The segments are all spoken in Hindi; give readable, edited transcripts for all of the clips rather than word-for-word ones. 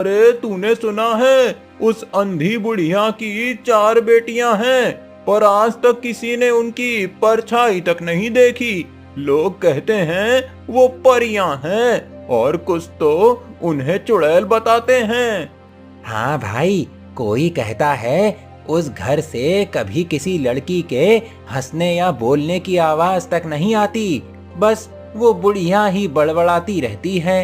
अरे तूने सुना है, उस अंधी बुढ़िया की 4 बेटियां हैं, पर आज तक किसी ने उनकी परछाई तक नहीं देखी। लोग कहते हैं वो परियां हैं और कुछ तो उन्हें चुड़ैल बताते हैं। हाँ भाई, कोई कहता है उस घर से कभी किसी लड़की के हंसने या बोलने की आवाज तक नहीं आती, बस वो बुढ़िया ही बड़बड़ाती रहती है।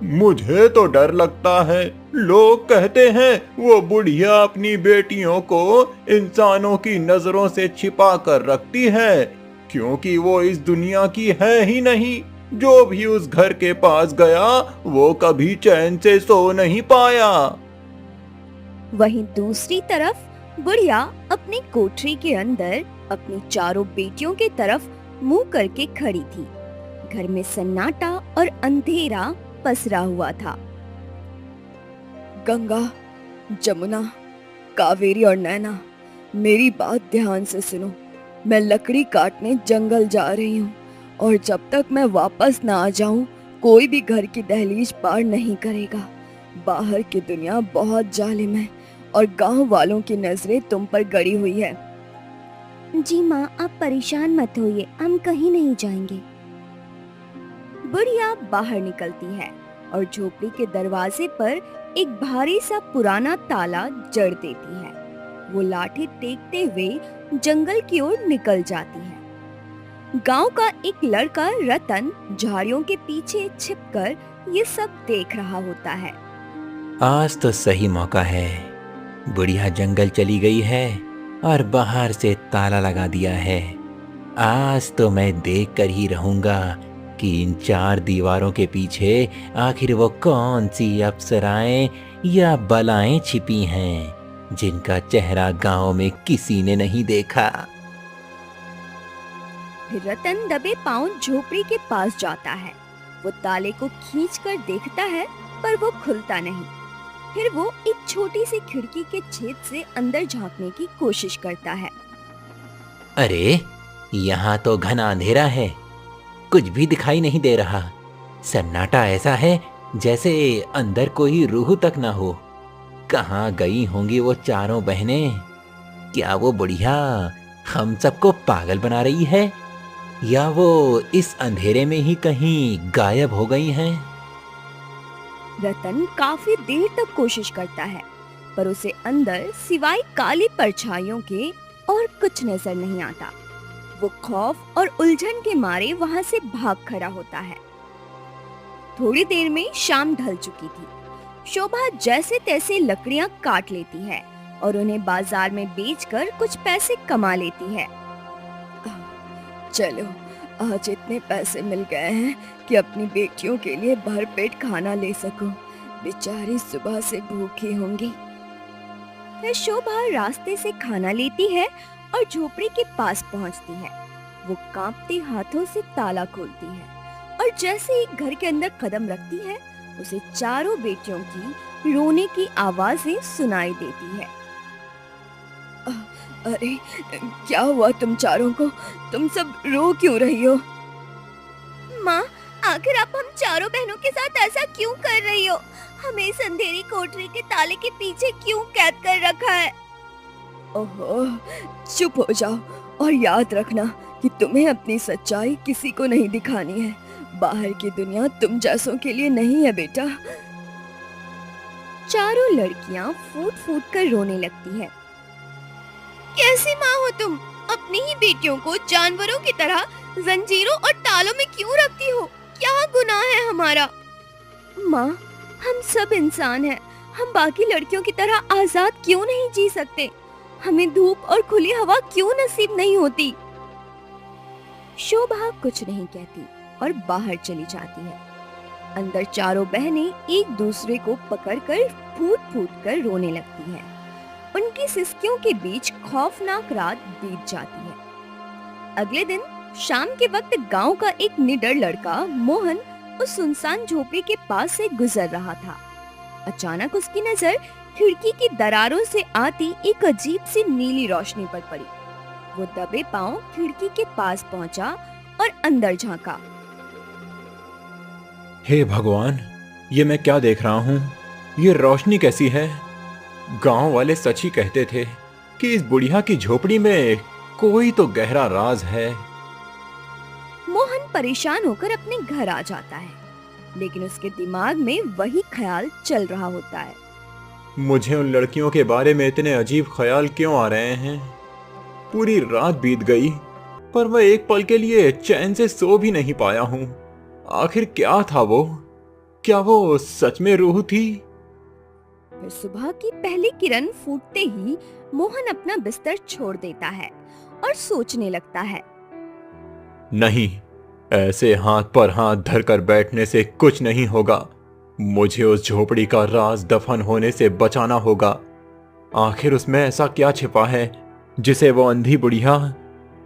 मुझे तो डर लगता है। लोग कहते हैं वो बुढ़िया अपनी बेटियों को इंसानों की नजरों से छिपा कर रखती है, क्योंकि वो इस दुनिया की है ही नहीं। जो भी उस घर के पास गया वो कभी चैन से सो नहीं पाया। वहीं दूसरी तरफ बुढ़िया अपनी कोठरी के अंदर अपनी चारों बेटियों की तरफ मुंह करके खड़ी थी। घर में सन्नाटा और अंधेरा पसरा हुआ था। गंगा, जमुना, कावेरी और नैना, मेरी बात ध्यान से सुनो। मैं लकड़ी काटने जंगल जा रही हूँ और जब तक मैं वापस ना आ जाऊँ कोई भी घर की दहलीज पार नहीं करेगा। बाहर की दुनिया बहुत जालिम है और गांव वालों की नजरें तुम पर गड़ी हुई है। जी माँ, आप परेशान मत होइए, हम कहीं नहीं जाएंगे। बुढ़िया बाहर निकलती है और झोपड़ी के दरवाजे पर एक भारी सा पुराना ताला जड़ देती है। वो लाठी टेकते हुए जंगल की ओर निकल जाती है। गांव का एक लड़का रतन झाड़ियों के पीछे छिपकर ये सब देख रहा होता है। आज तो सही मौका है। बुढ़िया जंगल चली गई है और बाहर से ताला लगा दिया है। आज तो मैं देख कर ही रहूंगा कि इन 4 दीवारों के पीछे आखिर वो कौन सी अप्सराएं या बलाएं छिपी हैं जिनका चेहरा गांव में किसी ने नहीं देखा। फिर रतन दबे पांव झोपड़ी के पास जाता है। वो ताले को खींचकर देखता है पर वो खुलता नहीं। फिर वो एक छोटी सी खिड़की के छेद से अंदर झांकने की कोशिश करता है। अरे, यहाँ तो घना अंधेरा है, कुछ भी दिखाई नहीं दे रहा। सन्नाटा ऐसा है जैसे अंदर कोई रूह तक ना हो। कहाँ गई होंगी वो चारों बहनें? क्या वो बुढ़िया हम सबको पागल बना रही है या वो इस अंधेरे में ही कहीं गायब हो गई हैं? रतन काफी देर तक कोशिश करता है पर उसे अंदर सिवाय काली परछाइयों के और कुछ नजर नहीं आता। वो खौफ और उलझन के मारे वहां से भाग खड़ा होता है। थोड़ी देर में शाम ढल चुकी थी। शोभा जैसे तैसे लकड़ियां काट लेती है और उन्हें बाजार में बेचकर कुछ पैसे कमा लेती है। चलो, आज इतने पैसे मिल गए हैं कि अपनी बेटियों के लिए भरपेट खाना ले सकूं। बेचारी सुबह से भूखी होंगी। फिर शोभा रास्ते से खाना लेती है और झोपड़ी के पास पहुंचती है। वो कांपते हाथों से ताला खोलती है और जैसे ही घर के अंदर कदम रखती है उसे चारों बेटियों की रोने की आवाजें सुनाई देती है। अरे, क्या हुआ तुम चारों को? तुम सब रो क्यों रही हो? माँ, आखिर आप हम चारों बहनों के साथ ऐसा क्यों कर रही हो? हमें इस अंधेरी कोठरी के ताले के पीछे क्यों कैद कर रखा है? ओहो, चुप हो जाओ और याद रखना कि तुम्हें अपनी सच्चाई किसी को नहीं दिखानी है। बाहर की दुनिया तुम जैसों के लिए नहीं है बेटा। चारों लड़कियां फूट फूट कर रोने लगती हैं। कैसी माँ हो तुम? अपनी ही बेटियों को जानवरों की तरह जंजीरों और तालों में क्यों रखती हो? क्या गुनाह है हमारा? माँ, हम सब इंसान हैं। हम बाकी लड़कियों की तरह आजाद क्यों नहीं जी सकते? हमें धूप और खुली हवा क्यों नसीब नहीं होती? शोभा कुछ नहीं कहती और बाहर चली जाती है। अंदर चारों बहनें एक दूसरे को पकड़कर फूट फूट कर रोने लगती हैं। उनकी सिसकियों के बीच खौफनाक रात बीत जाती है। अगले दिन शाम के वक्त गांव का एक निडर लड़का मोहन उस सुनसान झोपड़ी के पास से गुजर रहा था। अचानक उसकी नजर खिड़की की दरारों से आती एक अजीब सी नीली रोशनी पर पड़ी। वो दबे पांव खिड़की के पास पहुंचा और अंदर झांका। हे भगवान, ये मैं क्या देख रहा हूँ? ये रोशनी कैसी है? गांव वाले सच ही कहते थे कि इस बुढ़िया की झोपड़ी में कोई तो गहरा राज है। मोहन परेशान होकर अपने घर आ जाता है, लेकिन उसके दिमाग में वही ख्याल चल रहा होता है। मुझे उन लड़कियों के बारे में इतने अजीब ख्याल क्यों आ रहे हैं? पूरी रात बीत गई पर मैं एक पल के लिए चैन से सो भी नहीं पाया हूं। आखिर क्या था वो? क्या वो सच में रूह थी? फिर सुबह की पहली किरण फूटते ही मोहन अपना बिस्तर छोड़ देता है और सोचने लगता है। नहीं, ऐसे हाथ पर हाथ धरकर बैठने से कुछ नहीं होगा। मुझे उस झोपड़ी का राज दफन होने से बचाना होगा। आखिर उसमें ऐसा क्या छिपा है जिसे वो अंधी बुढ़िया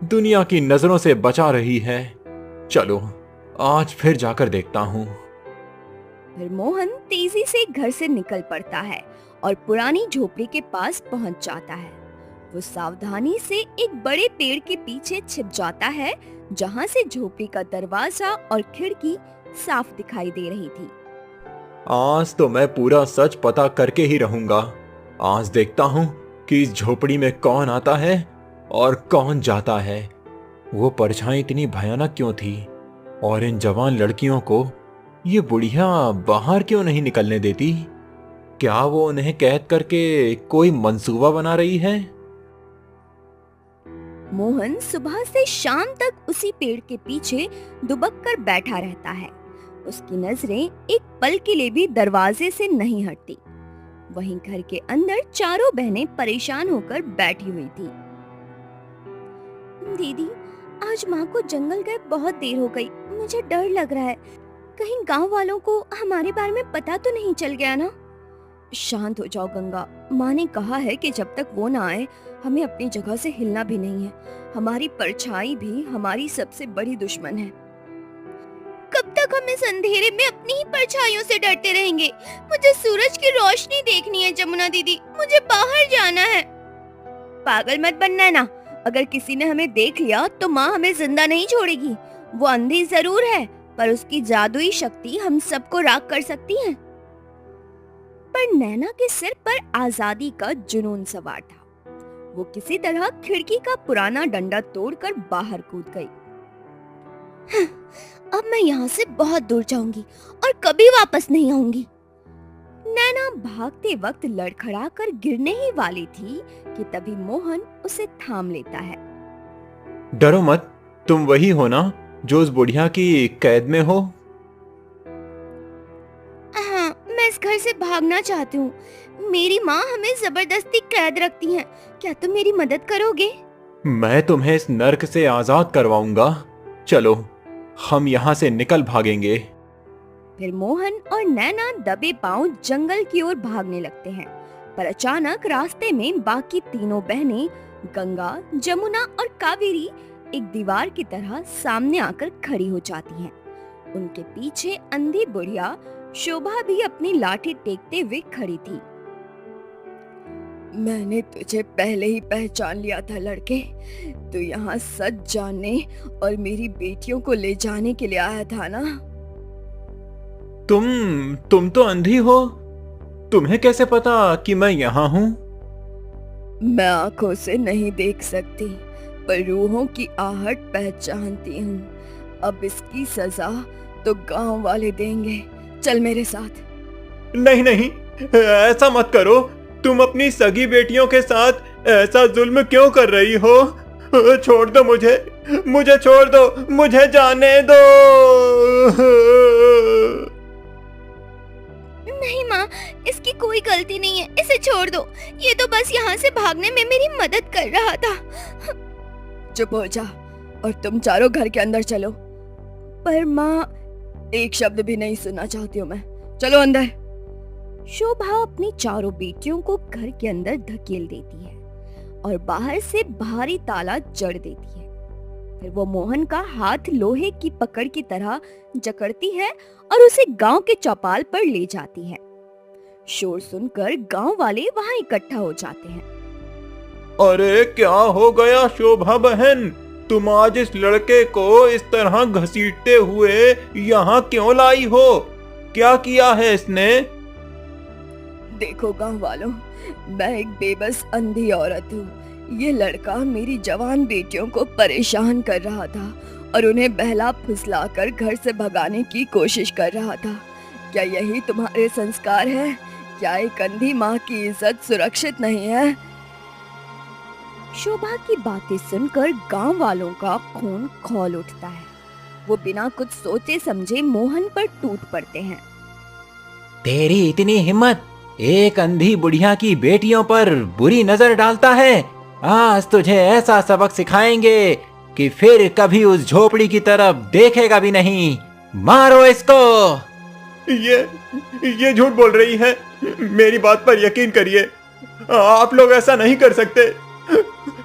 दुनिया की नजरों से बचा रही है? चलो आज फिर जाकर देखता हूं। फिर मोहन तेजी से घर से निकल पड़ता है और पुरानी झोपड़ी के पास पहुंच जाता है। वो सावधानी से एक बड़े पेड़ के पीछे छिप जाता है, जहां से झोपड़ी का दरवाजा और खिड़की साफ दिखाई दे रही थी। आज तो मैं पूरा सच पता करके ही रहूंगा। आज देखता हूं कि इस झोपड़ी में कौन आता है और कौन जाता है। वो परछाई इतनी भयानक क्यों थी और इन जवान लड़कियों को ये बुढ़िया बाहर क्यों नहीं निकलने देती? क्या वो उन्हें कैद करके कोई मंसूबा बना रही है? मोहन सुबह से शाम तक उसी पेड़ के पीछे दुबक कर बैठा रहता है। उसकी नजरें एक पल के लिए भी दरवाजे से नहीं हटती। वहीं घर के अंदर चारों बहनें परेशान होकर बैठी हुई थी। दीदी, आज माँ को जंगल गए बहुत देर हो गई। मुझे डर लग रहा है, कहीं गांव वालों को हमारे बारे में पता तो नहीं चल गया ना? शांत हो जाओ गंगा, माँ ने कहा है कि जब तक वो ना आए हमें अपनी जगह से हिलना भी नहीं है। हमारी परछाई भी हमारी सबसे बड़ी दुश्मन है। कब तक हम इस अंधेरे में अपनी ही परछाइयों से डरते रहेंगे? मुझे सूरज की रोशनी देखनी है जमुना दीदी, मुझे बाहर जाना है। पागल मत बनना है ना, अगर किसी ने हमें देख लिया तो माँ हमें जिंदा नहीं छोड़ेगी। वो अंधी जरूर है पर उसकी जादुई शक्ति हम सबको राख कर सकती है। पर नैना के सिर पर आजादी का जुनून सवार था। वो किसी तरह खिड़की का पुराना डंडा तोड़कर बाहर कूद गई। अब मैं यहाँ से बहुत दूर जाऊंगी और कभी वापस नहीं आऊंगी। नैना भागते वक्त लड़खड़ाकर गिरने ही वाली थी कि तभी मोहन उसे थाम लेता है। डरो मत, तुम वही हो ना जो उस बुढ़िया की कैद में हो? हाँ, मैं इस घर से भागना चाहती हूँ। मेरी माँ हमें जबरदस्ती कैद रखती हैं। क्या तुम मेरी मदद करोगे? मैं तुम्हें इस नर्क से आजाद करवाऊंगा। चलो हम यहाँ से निकल भागेंगे। फिर मोहन और नैना दबे पांव जंगल की ओर भागने लगते हैं, पर अचानक रास्ते में बाकी तीनों बहनें गंगा, जमुना और कावेरी एक दीवार की तरह सामने आकर खड़ी हो जाती हैं। उनके पीछे अंधी बुढ़िया शोभा भी अपनी लाठी टेकते हुए खड़ी थी। मैंने तुझे पहले ही पहचान लिया था लड़के। तू यहाँ सच जानने और मेरी बेटियों को ले जाने के लिए आया था ना? तुम तो अंधी हो। तुम्हें कैसे पता कि मैं यहाँ हूँ? मैं आंखों से नहीं देख सकती, पर रूहों की आहट पहचानती हूँ। अब इसकी सजा तो गांव वाले देंगे। चल मेरे साथ। नहीं नहीं, ऐसा मत करो। तुम अपनी सगी बेटियों के साथ ऐसा जुल्म क्यों कर रही हो? छोड़ दो मुझे छोड़ दो, मुझे जाने दो। नहीं माँ, इसकी कोई गलती नहीं है, इसे छोड़ दो। ये तो बस यहाँ से भागने में मेरी मदद कर रहा था। चुप हो जा और तुम चारों घर के अंदर चलो। पर माँ, एक शब्द भी नहीं सुनना चाहती हूँ मैं। चलो अंदर। शोभा अपनी चारों बेटियों को घर के अंदर धकेल देती है और बाहर से भारी ताला जड़ देती है। फिर वो मोहन का हाथ लोहे की पकड़ की तरह जकड़ती है और उसे गांव के चौपाल पर ले जाती है। शोर सुनकर गांव वाले वहां इकट्ठा हो जाते हैं। अरे क्या हो गया शोभा बहन? तुम आज इस लड़के को इस तरह घसीटते हुए यहाँ क्यों लाई हो? क्या किया है इसने? देखो गांव वालों, मैं एक बेबस अंधी औरत हूँ। ये लड़का मेरी जवान बेटियों को परेशान कर रहा था और उन्हें बहला फुसला कर घर से भगाने की कोशिश कर रहा था। क्या यही तुम्हारे संस्कार है? क्या एक अंधी माँ की इज्जत सुरक्षित नहीं है? शोभा की बातें सुनकर गांव वालों का खून खौल उठता है। वो बिना कुछ सोचे समझे मोहन पर टूट पड़ते हैं। तेरी इतनी हिम्मत, एक अंधी बुढ़िया की बेटियों पर बुरी नजर डालता है। आज तुझे ऐसा सबक सिखाएंगे कि फिर कभी उस झोपड़ी की तरफ देखेगा भी नहीं। मारो इसको। ये झूठ बोल रही है। मेरी बात पर यकीन करिए, आप लोग ऐसा नहीं कर सकते।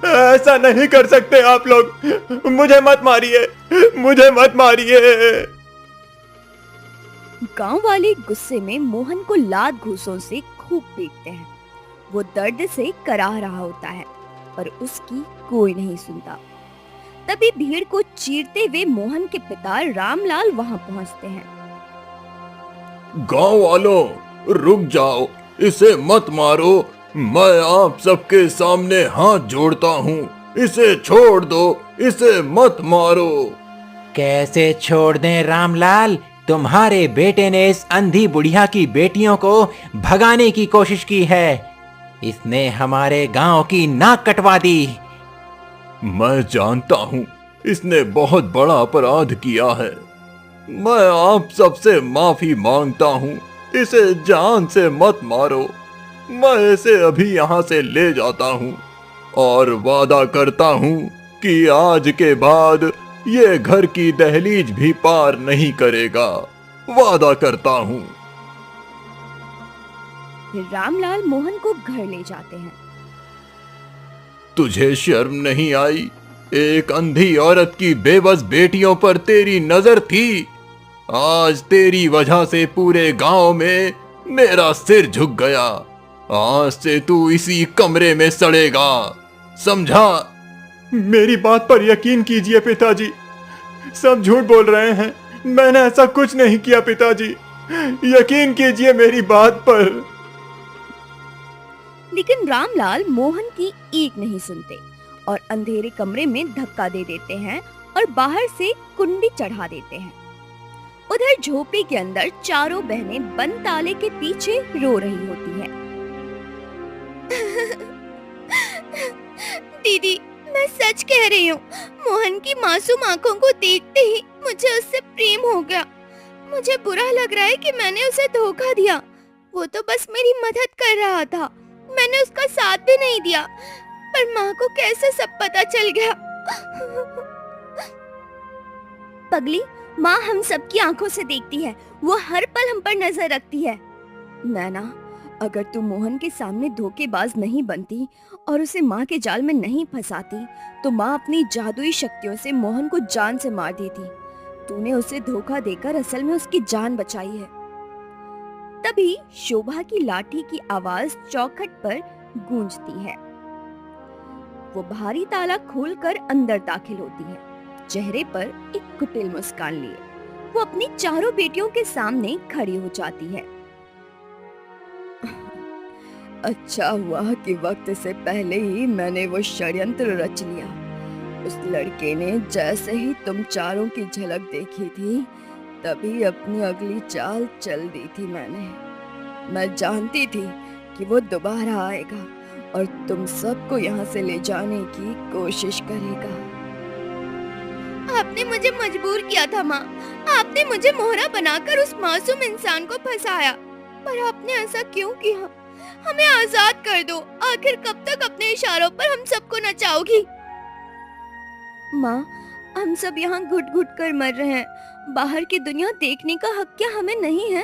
ऐसा नहीं कर सकते आप लोग। मुझे मत मारिए, मुझे मत मारिए। गांव वाले गुस्से में मोहन को लात घूंसों से खूब पीटते हैं। वो दर्द से कराह रहा होता है पर उसकी कोई नहीं सुनता। तभी भीड़ को चीरते हुए मोहन के पिता रामलाल वहां पहुंचते हैं। गांव वालों, रुक जाओ, इसे मत मारो। मैं आप सबके सामने हाथ जोड़ता हूँ, इसे छोड़ दो, इसे मत मारो। कैसे छोड़ दें रामलाल? तुम्हारे बेटे ने इस अंधी बुढ़िया की बेटियों को भगाने की कोशिश की है। इसने हमारे गांव की नाक कटवा दी। मैं जानता हूँ इसने बहुत बड़ा अपराध किया है। मैं आप सबसे माफी मांगता हूँ। इसे जान से मत मारो। मैं इसे अभी यहाँ से ले जाता हूँ और वादा करता हूँ कि आज के बाद ये घर की दहलीज भी पार नहीं करेगा। वादा करता हूँ। फिर रामलाल मोहन को घर ले जाते हैं। तुझे शर्म नहीं आई? एक अंधी औरत की बेबस बेटियों पर तेरी नजर थी। आज तेरी वजह से पूरे गांव में मेरा सिर झुक गया। आज से तू इसी कमरे में सड़ेगा, समझा? मेरी बात पर यकीन कीजिए पिताजी, सब झूठ बोल रहे हैं। मैंने ऐसा कुछ नहीं किया पिताजी, यकीन कीजिए मेरी बात पर। लेकिन रामलाल मोहन की एक नहीं सुनते और अंधेरे कमरे में धक्का दे देते हैं और बाहर से कुंडी चढ़ा देते हैं। उधर झोपड़ी के अंदर चारों बहनें बंद ताले के पीछे रो रही होती हैं। दीदी, मैं सच कह रही हूँ। मोहन की मासूम आंखों को देखते ही मुझे उससे प्रेम हो गया। मुझे बुरा लग रहा है कि मैंने उसे धोखा दिया। वो तो बस मेरी मदद कर रहा था, मैंने उसका साथ भी नहीं दिया। पर माँ को कैसे सब पता चल गया? पगली, माँ हम सबकी आंखों से देखती है। वो हर पल हम पर नजर रखती है। नैना, अगर तू मोहन के सामने धोखेबाज नहीं बनती और उसे माँ के जाल में नहीं फंसाती तो माँ अपनी जादुई शक्तियों से मोहन को जान से मार देती। तूने उसे धोखा देकर असल में उसकी जान बचाई है। तभी शोभा की लाठी की आवाज चौखट पर गूंजती है। वो भारी ताला खोलकर अंदर दाखिल होती है, चेहरे पर एक कुटिल मुस्कान लिए। वो अपनी चारों बेटियों के सामने खड़ी हो जाती है। अच्छा हुआ कि वक्त से पहले ही मैंने वो षड्यंत्र रच लिया। उस लड़के ने जैसे ही तुम चारों की झलक देखी थी तभी अपनी अगली चाल चल दी थी मैंने। मैं जानती थी कि वो दोबारा आएगा और तुम सबको यहाँ से ले जाने की कोशिश करेगा। आपने मुझे मजबूर किया था माँ। आपने मुझे मोहरा बनाकर उस मासूम इंसान को फंसाया। पर आपने ऐसा क्यों किया? हमें आजाद कर दो। आखिर कब तक अपने इशारों पर हम सबको नचाओगी? माँ, हम सब यहाँ घुट घुट कर मर रहे हैं। बाहर की दुनिया देखने का हक क्या हमें नहीं है?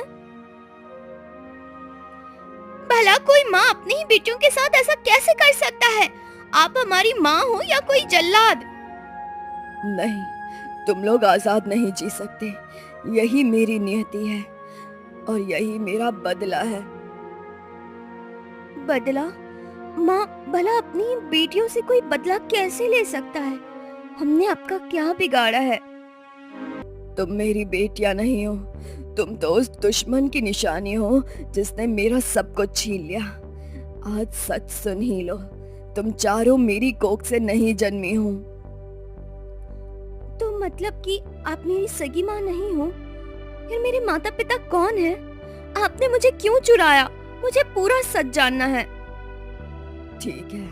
भला कोई माँ अपनी ही बेटियों के साथ ऐसा कैसे कर सकता है? आप हमारी माँ हो या कोई जल्लाद? नहीं, तुम लोग आजाद नहीं जी सकते। यही मेरी नियति है और यही मेरा बदला है। बदला? माँ, भला अपनी बेटियों से कोई बदला कैसे ले सकता है? हमने आपका क्या बिगाड़ा है? तुम मेरी बेटियां नहीं हो, तुम तो उस दुश्मन की निशानी हो जिसने मेरा सब कुछ छीन लिया। आज सच सुन ही लो, तुम चारों मेरी कोख से नहीं जन्मी हो। तो मतलब कि आप मेरी सगी माँ नहीं हो? फिर मेरे माता पिता कौन है? आपने मुझे क्यों चुराया? मुझे पूरा सच जानना है। ठीक है,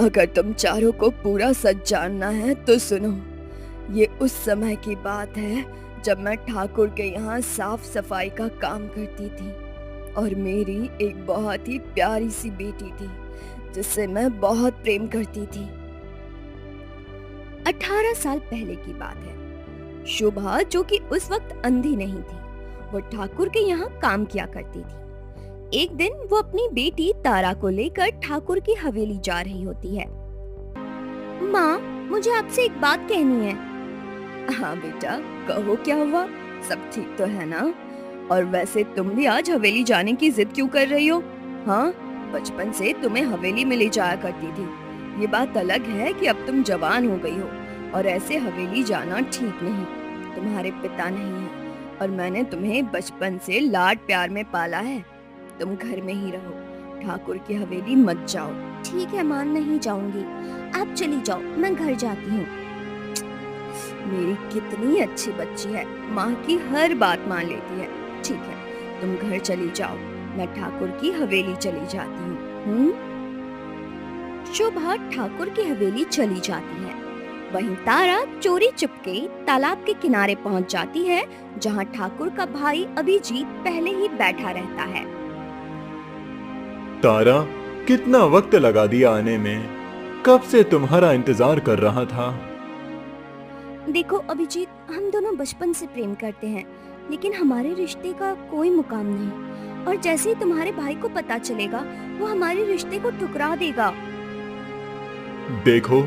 अगर तुम चारों को पूरा सच जानना है तो सुनो। ये उस समय की बात है जब मैं ठाकुर के यहाँ साफ सफाई का काम करती थी और मेरी एक बहुत ही प्यारी सी बेटी थी जिससे मैं बहुत प्रेम करती थी। 18 साल पहले की बात है। शोभा, जो कि उस वक्त अंधी नहीं थी, वो ठाकुर के यहाँ काम किया करती थी। एक दिन वो अपनी बेटी तारा को लेकर ठाकुर की हवेली जा रही होती है। माँ, मुझे आपसे एक बात कहनी है। हाँ बेटा, कहो क्या हुआ? सब ठीक तो है ना? और वैसे तुम भी आज हवेली जाने की जिद क्यों कर रही हो? हाँ, बचपन से तुम्हें हवेली में ले जाया करती थी। ये बात अलग है कि अब तुम जवान हो गई हो और ऐसे हवेली जाना ठीक नहीं। तुम्हारे पिता नहीं है और मैंने तुम्हें बचपन से लाड प्यार में पाला है। तुम घर में ही रहो, ठाकुर की हवेली मत जाओ। ठीक है माँ, नहीं जाऊंगी। आप चली जाओ, मैं घर जाती हूँ। मेरी कितनी अच्छी बच्ची है, माँ की हर बात मान लेती है। ठीक है, तुम घर चली जाओ, मैं ठाकुर की हवेली चली जाती हूँ। शोभा ठाकुर की हवेली चली जाती है। वहीं तारा चोरी चुपके तालाब के किनारे पहुंच जाती है, जहां ठाकुर का भाई अभिजीत पहले ही बैठा रहता है। तारा, कितना वक्त लगा दिया आने में? कब से तुम्हारा इंतजार कर रहा था। देखो अभिजीत, हम दोनों बचपन से प्रेम करते हैं, लेकिन हमारे रिश्ते का कोई मुकाम नहीं। और जैसे ही तुम्हारे भाई को पता चलेगा, वो हमारे रिश्ते को ठुकरा देगा। देखो,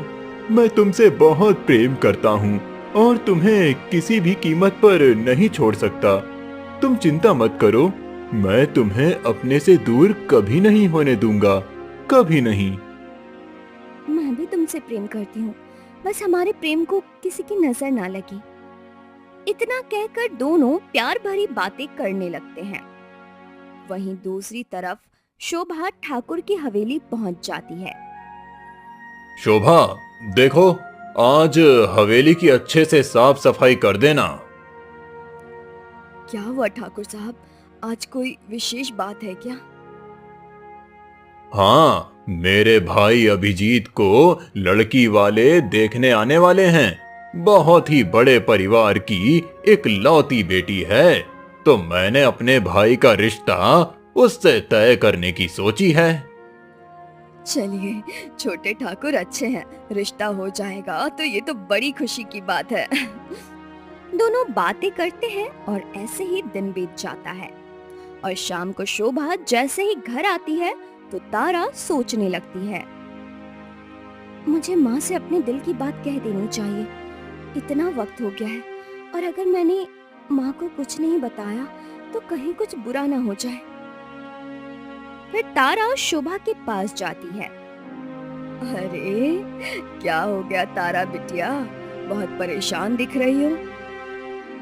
मैं तुमसे बहुत प्रेम करता हूँ और तुम्हें किसी भी कीमत पर नहीं छोड़ सकता। तुम चिंता मत करो, मैं तुम्हें अपने से दूर कभी नहीं होने दूंगा, कभी नहीं। मैं भी तुमसे प्रेम करती हूँ, बस हमारे प्रेम को किसी की नजर ना लगी। इतना कहकर दोनों प्यार भरी बातें करने लगते हैं। वहीं दूसरी तरफ शोभा ठाकुर की हवेली पहुंच जाती है। शोभा, देखो, आज हवेली की अच्छे से साफ सफाई कर देना। क्या हुआ ठाकुर साहब, आज कोई विशेष बात है क्या? हाँ, मेरे भाई अभिजीत को लड़की वाले देखने आने वाले हैं। बहुत ही बड़े परिवार की एक लौती बेटी है, तो मैंने अपने भाई का रिश्ता उससे तय करने की सोची है। चलिए, छोटे ठाकुर अच्छे हैं, रिश्ता हो जाएगा तो ये तो बड़ी खुशी की बात है। दोनों बातें करते हैं और ऐसे ही दिन बीत जाता है। और शाम को शोभा जैसे ही घर आती है तो तारा सोचने लगती है, मुझे माँ से अपने दिल की बात कह देनी चाहिए। इतना वक्त हो गया है और अगर मैंने माँ को कुछ नहीं बताया तो कहीं कुछ बुरा ना हो जाए। फिर तारा शोभा के पास जाती है। अरे, क्या हो गया तारा बिटिया, बहुत परेशान दिख रही हो।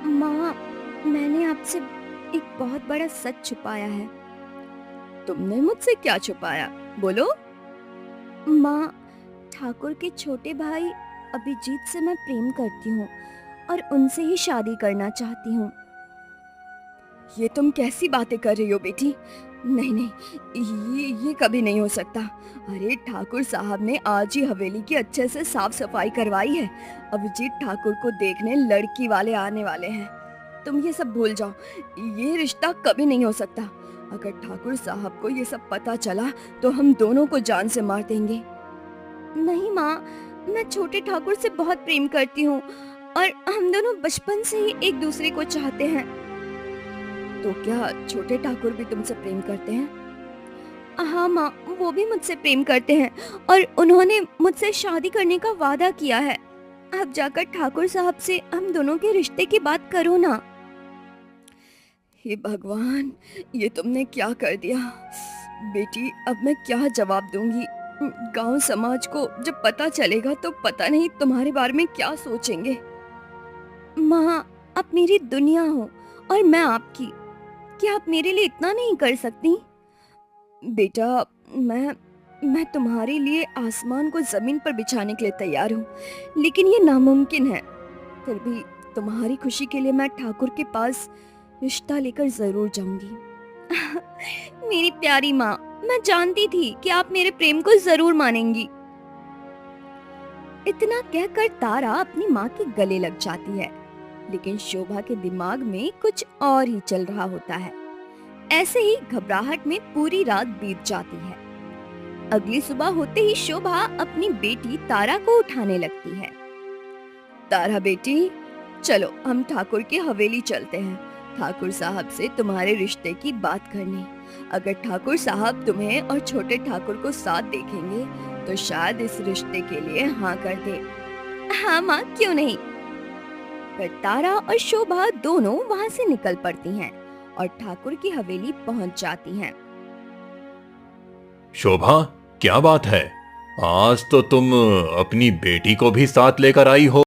माँ, मैंने आपसे एक बहुत बड़ा सच छुपाया है। तुमने मुझसे क्या छुपाया, बोलो। माँ, ठाकुर के छोटे भाई अभिजीत से मैं प्रेम करती हूँ और उनसे ही शादी करना चाहती हूँ। ये तुम कैसी बातें कर रही हो बेटी? नहीं नहीं, ये कभी नहीं हो सकता। अरे, ठाकुर साहब ने आज ही हवेली की अच्छे से साफ सफाई करवाई है। अभिजीत ठाकुर को देखने लड़की वाले आने वाले हैं। तुम ये सब भूल जाओ, ये रिश्ता कभी नहीं हो सकता। अगर ठाकुर साहब को ये सब पता चला तो हम दोनों को जान से मार देंगे। नहीं माँ, मैं छोटे ठाकुर से बहुत प्रेम करती हूँ और हम दोनों बचपन से ही एक दूसरे को चाहते हैं। तो क्या छोटे ठाकुर भी तुमसे प्रेम करते हैं? हाँ माँ, वो भी मुझसे प्रेम करते हैं और उन्होंने मुझसे शादी करने का वादा किया है। अब जाकर ठाकुर साहब से हम दोनों के रिश्ते की बात करो ना। हे भगवान, ये तुमने क्या कर दिया बेटी। अब मैं क्या जवाब दूंगी? गांव समाज को जब पता चलेगा तो पता नहीं तुम्हारे बारे में क्या सोचेंगे। माँ, आप मेरी दुनिया हो और मैं आपकी। क्या आप मेरे लिए इतना नहीं कर सकती? बेटा, मैं तुम्हारे लिए आसमान को जमीन पर बिछाने के लिए तैयार हूँ, लेकिन ये नामुमकिन है। फिर भी तुम्हारी खुशी के लिए मैं ठाकुर के पास रिश्ता लेकर जरूर जाऊंगी। मेरी प्यारी माँ, मैं जानती थी कि आप मेरे प्रेम को जरूर मानेंगी। इतना कहकर तारा अपनी माँ के गले लग जाती है, लेकिन शोभा के दिमाग में कुछ और ही चल रहा होता है। ऐसे ही घबराहट में पूरी रात बीत जाती है। अगली सुबह होते ही शोभा अपनी बेटी तारा को उठाने लगती है। तारा बेटी, चलो हम ठाकुर की हवेली चलते हैं, ठाकुर साहब से तुम्हारे रिश्ते की बात करने। अगर ठाकुर साहब तुम्हें और छोटे ठाकुर को साथ देखेंगे तो शायद इस रिश्ते के लिए हाँ कर दे। हाँ माँ, क्यों नहीं। फिर तारा और शोभा दोनों वहाँ से निकल पड़ती हैं और ठाकुर की हवेली पहुँच जाती हैं। शोभा, क्या बात है? आज तो तुम अपनी बेटी को भी साथ लेकर आई हो।